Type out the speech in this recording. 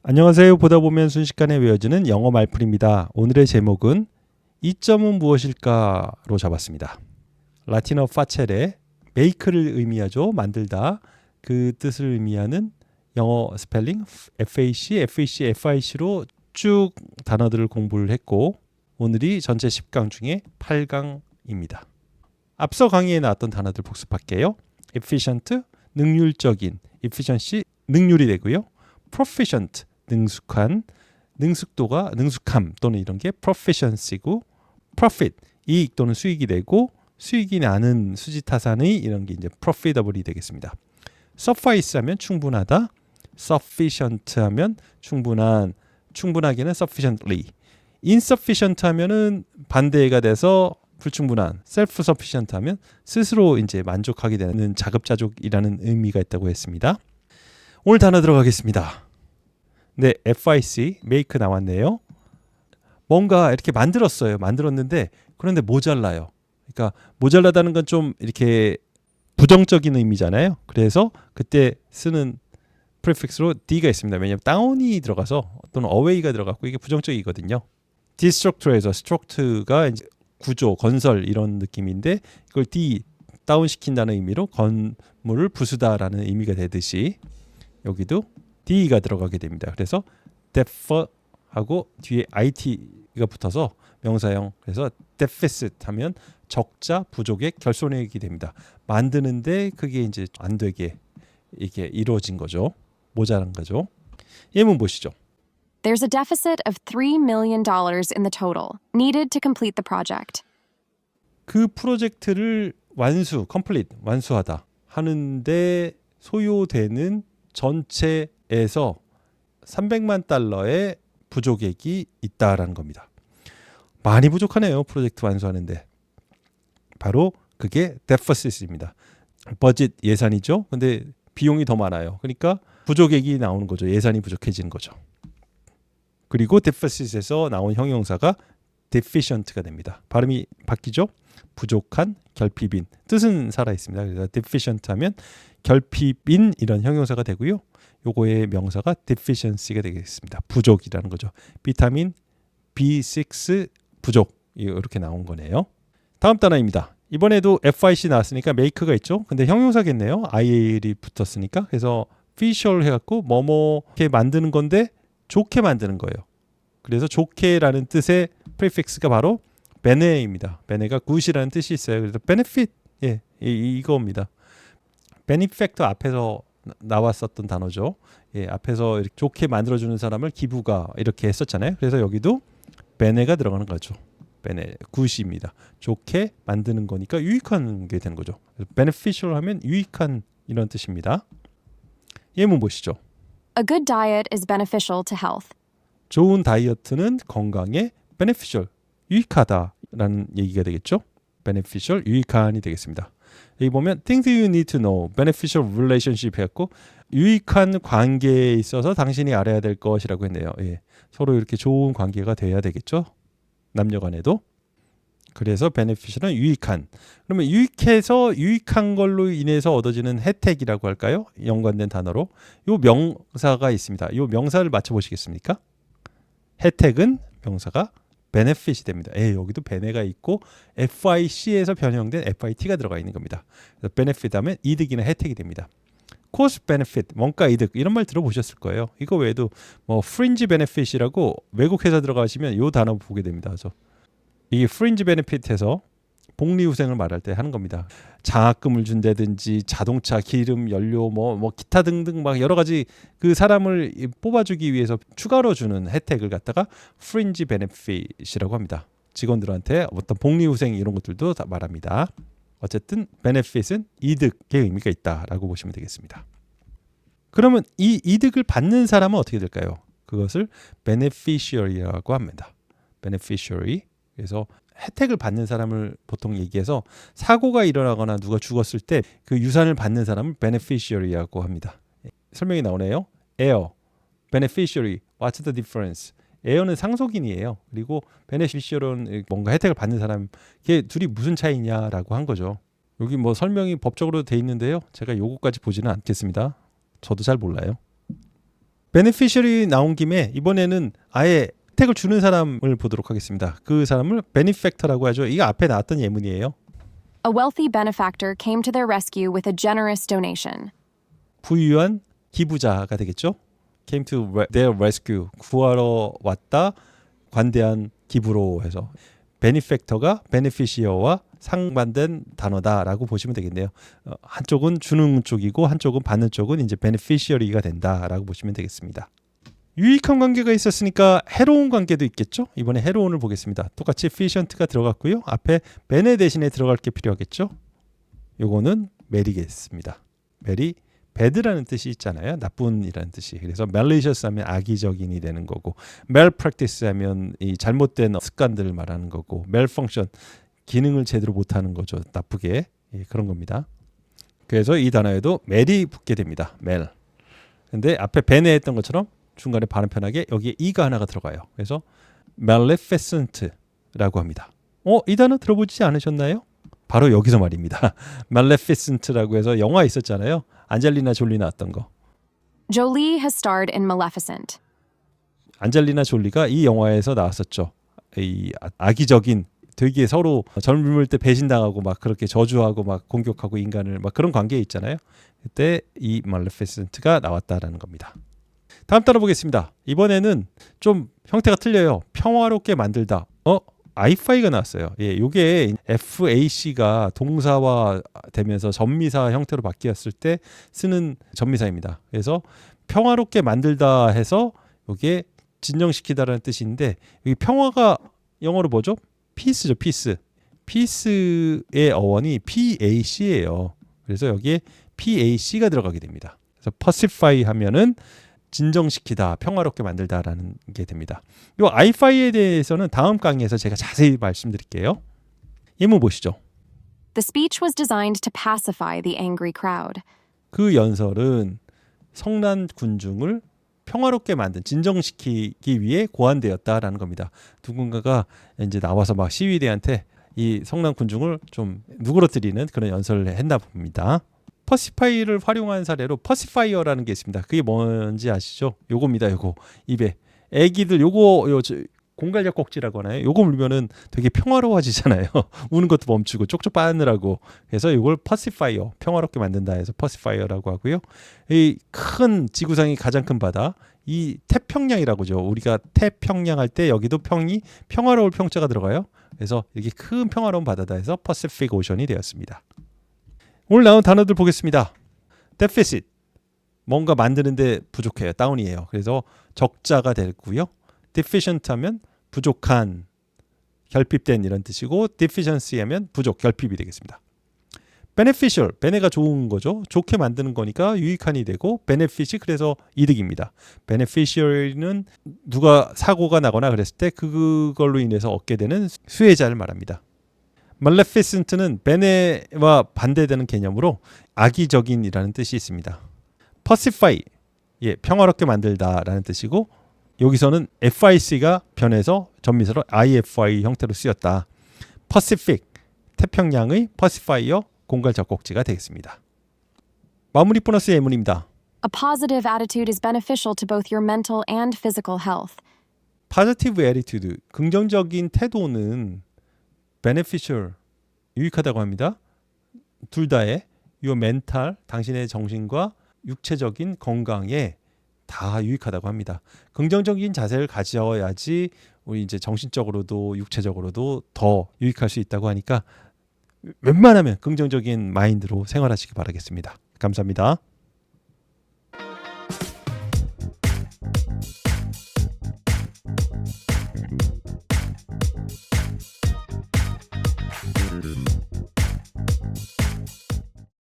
안녕하세요. 보다 보면 순식간에 외워지는 영어 말풀입니다. 오늘의 제목은 이점은 무엇일까로 잡았습니다. 라틴어 파체레, make를 의미하죠. 만들다. 그 뜻을 의미하는 영어 스펠링 FAC, FEC, FIC로 쭉 단어들을 공부를 했고 오늘이 전체 10강 중에 8강입니다. 앞서 강의에 나왔던 단어들 복습할게요. efficient, 능률적인, efficiency, 능률이 되고요. proficient, 능숙한, 능숙도가 능숙함 또는 이런 게 proficiency고 profit, 이익 또는 수익이 되고 수익이 나는 수지타산의 이런 게 이제 profitable이 되겠습니다. suffice 하면 충분하다, sufficient 하면 충분한, 충분하게는 sufficiently, insufficient 하면은 반대가 돼서 불충분한, self-sufficient 하면 스스로 이제 만족하게 되는 자급자족이라는 의미가 있다고 했습니다. 오늘 단어 들어가겠습니다. 네, FIC, make 나왔네요. 뭔가 이렇게 만들었는데 그런데 모자라요. 그러니까 모자라다는 건 좀 이렇게 부정적인 의미잖아요. 그래서 그때 쓰는 prefix로 D가 있습니다. 왜냐하면 다운이 들어가서 또는 away가 들어갔고 이게 부정적이거든요. destructure에서 structure가 이제 구조, 건설 이런 느낌인데 이걸 다운시킨다는 의미로 건물을 부수다라는 의미가 되듯이 여기도 D가 들어가게 됩니다. 그래서 defer하고 뒤에 IT가 붙어서 명사형, 그래서 deficit 하면 적자, 부족의 결손액이 됩니다. 만드는데 그게 이제 안 되게 이게 이루어진 거죠. 모자란 거죠. 예문 보시죠. There's a deficit of $3 million in the total needed to complete the project. 그 프로젝트를 complete, 완수하다 하는데 소요되는 전체에서 300만 달러의 부족액이 있다라는 겁니다. 많이 부족하네요. 프로젝트 완수하는데. 바로 그게 deficit입니다. 버짓 예산이죠. 근데 비용이 더 많아요. 그러니까 부족액이 나오는 거죠. 예산이 부족해지는 거죠. 그리고 deficit에서 나온 형용사가 deficient가 됩니다. 발음이 바뀌죠. 부족한, 결핍인. 뜻은 살아있습니다. 그래서 deficient 하면 결핍인 이런 형용사가 되고요. 요거의 명사가 deficiency가 되겠습니다. 부족이라는 거죠. 비타민 B6 부족 이렇게 나온 거네요. 다음 단어입니다. 이번에도 FIC 나왔으니까 make가 있죠. 근데 형용사겠네요. IAL이 붙었으니까. 그래서 official 해갖고 뭐뭐게 만드는 건데 좋게 만드는 거예요. 그래서 좋게라는 뜻의 prefix가 바로 bene입니다. bene가 good이라는 뜻이 있어요. 그래서 benefit, 이거입니다. benefactor 앞에서 나왔었던 단어죠. 앞에서 이렇게 좋게 만들어주는 사람을 기부가 이렇게 했었잖아요. 그래서 여기도 bene가 들어가는 거죠. bene, good입니다. 좋게 만드는 거니까 유익한 게 되는 거죠. beneficial 하면 유익한 이런 뜻입니다. 예문 보시죠. A good diet is beneficial to health. 좋은 다이어트는 건강에 beneficial, 유익하다라는 얘기가 되겠죠. beneficial, 유익한이 되겠습니다. 여기 보면 things you need to know, beneficial relationship 해갖고 유익한 관계에 있어서 당신이 알아야 될 것이라고 했네요. 서로 이렇게 좋은 관계가 돼야 되겠죠. 남녀 간에도. 그래서 beneficial은 유익한. 그러면 유익해서 유익한 걸로 인해서 얻어지는 혜택이라고 할까요? 연관된 단어로. 요 명사가 있습니다. 요 명사를 맞춰보시겠습니까? 혜택은 명사가 benefit이 됩니다. 여기도 bene가 있고 FIC에서 변형된 FIT가 들어가 있는 겁니다. 그래서 benefit 하면 이득이나 혜택이 됩니다. cost benefit, 원가 이득 이런 말 들어보셨을 거예요. 이거 외에도 뭐 fringe benefit이라고 외국 회사 들어가시면 이 단어 보게 됩니다. 그래서 이게 fringe benefit에서 복리후생을 말할 때 하는 겁니다. 장학금을 준다든지 자동차, 기름, 연료, 뭐 기타 등등 막 여러 가지 그 사람을 뽑아주기 위해서 추가로 주는 혜택을 갖다가 fringe benefit이라고 합니다. 직원들한테 어떤 복리후생 이런 것들도 다 말합니다. 어쨌든 benefit은 이득의 의미가 있다라고 보시면 되겠습니다. 그러면 이 이득을 받는 사람은 어떻게 될까요? 그것을 beneficiary라고 합니다. beneficiary. 그래서 혜택을 받는 사람을 보통 얘기해서 사고가 일어나거나 누가 죽었을 때 그 유산을 받는 사람을 beneficiary라고 합니다. 설명이 나오네요. heir, beneficiary, what's the difference? heir는 상속인이에요. 그리고 beneficiary는 뭔가 혜택을 받는 사람, 이게 둘이 무슨 차이냐라고 한 거죠. 여기 뭐 설명이 법적으로 돼 있는데요. 제가 요거까지 보지는 않겠습니다. 저도 잘 몰라요. beneficiary 나온 김에 이번에는 아예 혜택을 주는 사람을 보도록 하겠습니다. 그 사람을 benefactor라고 하죠. 이게 앞에 나왔던 예문이에요. A wealthy benefactor came to their rescue with a generous donation. 부유한 기부자가 되겠죠. came to their rescue. 구하러 왔다. 관대한 기부로 해서 benefactor가 beneficiary와 상반된 단어다라고 보시면 되겠네요. 한쪽은 주는 쪽이고 한쪽은 받는 쪽은 이제 beneficiary가 된다라고 보시면 되겠습니다. 유익한 관계가 있었으니까 해로운 관계도 있겠죠. 이번에 해로운을 보겠습니다. 똑같이 efficient가 들어갔고요. 앞에 bene 대신에 들어갈 게 필요하겠죠. 요거는 mer이겠습니다. mer이 bad라는 뜻이 있잖아요. 나쁜이라는 뜻이. 그래서 malicious 하면 악의적인이 되는 거고 malpractice 하면 이 잘못된 습관들을 말하는 거고 malfunction 기능을 제대로 못하는 거죠. 나쁘게. 그런 겁니다. 그래서 이 단어에도 mel이 붙게 됩니다. mel. 근데 앞에 bene 했던 것처럼 중간에 발음 편하게 여기에 e가 하나가 들어가요. 그래서 maleficent라고 합니다. 이 단어 들어보지 않으셨나요? 바로 여기서 말입니다. maleficent라고 해서 영화 있었잖아요. 안젤리나 졸리 나왔던 거. Jolie has starred in Maleficent. 안젤리나 졸리가 이 영화에서 나왔었죠. 이 악의적인 되게 서로 젊을 때 배신당하고 막 그렇게 저주하고 막 공격하고 인간을 막 그런 관계에 있잖아요. 그때 이 maleficent가 나왔다라는 겁니다. 다음 단어 보겠습니다. 이번에는 좀 형태가 틀려요. 평화롭게 만들다. ifi가 나왔어요. 요게 FAC가 동사화 되면서 전미사 형태로 바뀌었을 때 쓰는 전미사입니다. 그래서 평화롭게 만들다 해서 요게 진정시키다라는 뜻인데 여기 평화가 영어로 뭐죠? peace죠, peace. peace의 어원이 PAC예요. 그래서 여기에 PAC가 들어가게 됩니다. 그래서 pacify 하면은 진정시키다, 평화롭게 만들다라는 게 됩니다. 이 ifi에 대해서는 다음 강의에서 제가 자세히 말씀드릴게요. 예문 보시죠. The speech was designed to pacify the angry crowd. 그 연설은 성난 군중을 평화롭게 만든, 진정시키기 위해 고안되었다라는 겁니다. 누군가가 이제 나와서 막 시위대한테 이 성난 군중을 좀 누그러뜨리는 그런 연설을 했나 봅니다. 퍼시파이를 활용한 사례로 퍼시파이어라는 게 있습니다. 그게 뭔지 아시죠? 요겁니다. 요거 입에 애기들 요거 공갈력 꼭지라고 하나요? 요거 물면은 되게 평화로워지잖아요. 우는 것도 멈추고 쪽쪽 빠느라고. 그래서 요걸 퍼시파이어, 평화롭게 만든다 해서 퍼시파이어라고 하고요. 이 큰 지구상이 가장 큰 바다, 이 태평양이라고죠. 우리가 태평양 할 때 여기도 평이 평화로울 평자가 들어가요. 그래서 이렇게 큰 평화로운 바다다 해서 퍼시픽 오션이 되었습니다. 오늘 나온 단어들 보겠습니다. deficit, 뭔가 만드는데 부족해요. 다운이에요. 그래서 적자가 되고요. deficient 하면 부족한, 결핍된 이런 뜻이고 deficiency 하면 부족, 결핍이 되겠습니다. beneficial, bene가 좋은 거죠. 좋게 만드는 거니까 유익한이 되고 benefit이 그래서 이득입니다. beneficiary는 누가 사고가 나거나 그랬을 때 그걸로 인해서 얻게 되는 수혜자를 말합니다. maleficent는 bene와 반대되는 개념으로 악의적인이라는 뜻이 있습니다. pacify, 평화롭게 만들다라는 뜻이고 여기서는 FIC가 변해서 전미사로 IFI 형태로 쓰였다. Pacific, 태평양의 pacifier, 공갈 적곡지가 되겠습니다. 마무리 보너스 예문입니다. A positive attitude is beneficial to both your mental and physical health. Positive attitude, 긍정적인 태도는 beneficial, 유익하다고 합니다. 둘 다의 your mental, 당신의 정신과 육체적인 건강에 다 유익하다고 합니다. 긍정적인 자세를 가져야지 우리 이제 정신적으로도 육체적으로도 더 유익할 수 있다고 하니까 웬만하면 긍정적인 마인드로 생활하시기 바라겠습니다. 감사합니다.